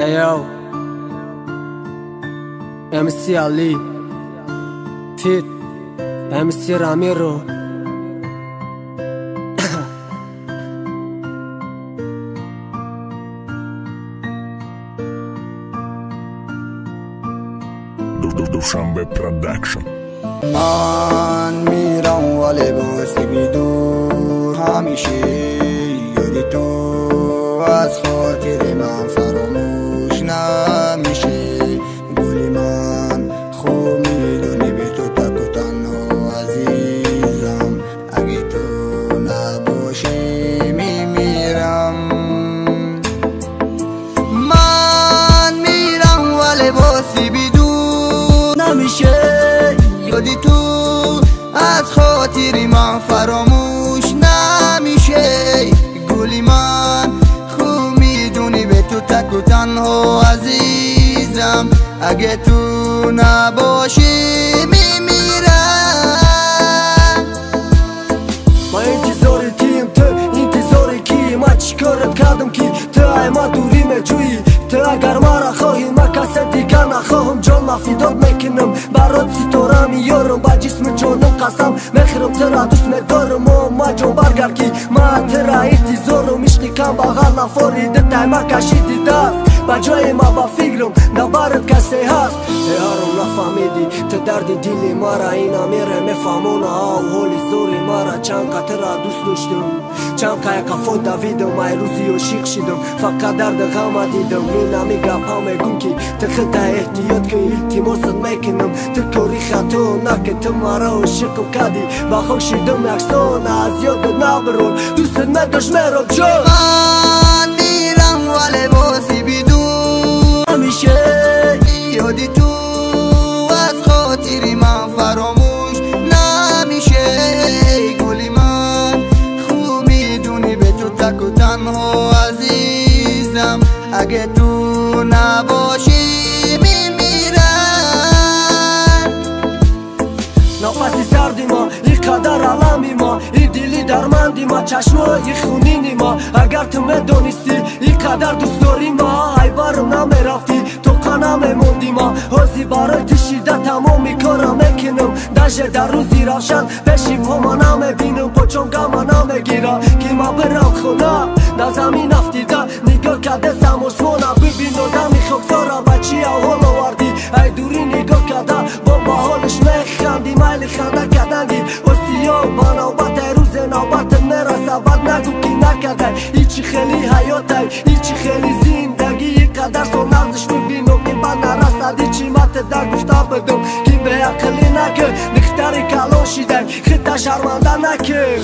Ayo, MC Ali, Fit, MC Ramiro. Dushanbe Production. من میرم ولی بازی بدون همیشه یادی تو از خاطر من فراموش نمیشه. گلی من خوب میدونی به تو تک و تنها عزیزم، اگه تو نباشی میمیرم. من میرم ولی بازی بدون همیشه یادی تو از خاطر من فراموش نمیشه. گلی من خوب میدونی به تو تک و تنها عزیزم، اگه تو نباشی میمیرم. ما انتظار تیم تو انتظار کی؟ ما چیکارت کردم که تو ما دوری میجویی؟ تو اگر مرا خواهی ما کس دیگر نخواهم. جان مفیدات میکنم برات ستاره میارم، با جسم جانم قسم میخورم تو را دوست میدارم. ما جان برگرد که ما تو را انتظارم. عشقی کم بغل نفاریده تایما کشیدی دست با جای ما با فکرم نبرد کسی هست. یارم نفهمیدی تو درد دلی ما را، اینا میره میفهمونه و حالی زوری ما را. چند که تو را دوست داشتم، چند که کفا دویدم، ای روزی و شیخ شدم فقط درد غم دیدم. مینا میگم میگم که تو خدا احتیاط کن، التماست میکنم تو کاری خطا نکن. تو مرا عاشقم کردی با خاک شدم یکسان، از یاد نبرون دوست نداشت میرم جان. من میرم ولی بازی بدون همیشه یادی تو از خاطر من فراموش نمیشه. گلی من خوب میدونی به تو تک و تنها عزیزم، اگه تو نباشی میمیرم. نفسی سردی ما این قدر علمی ما، این دلی درمندی ما، چشمای خونینی ما. اگر تو میدونستی این قدر دوست داری ما، ای برم نمیرفتی تو قنم موندی ما. حوزی برای تشیده تمامی کارم میکنم، دشت در روزی روشن بشی پا ما نمیبینم. پچون گم نمیگیرم که ما برم خونه در زمین افتیده نگاه کرده سماسمانه. ببین دمی خوکتارم بچی اول آوردی، ای دوری نگاه کرده با حالش میخندی. میل خنده کردنگی وستیا با نوبت روز نوبت میرسه بد نگو که نکرده. ایچی خیلی حیاته ایچی خیلی زندگی، یک قدر سو نغزش میبینم که بد نرسد. ایچی مت در گفته بدم که به عقلی نکه نختری کلاشیده خیده شرمنده نکه.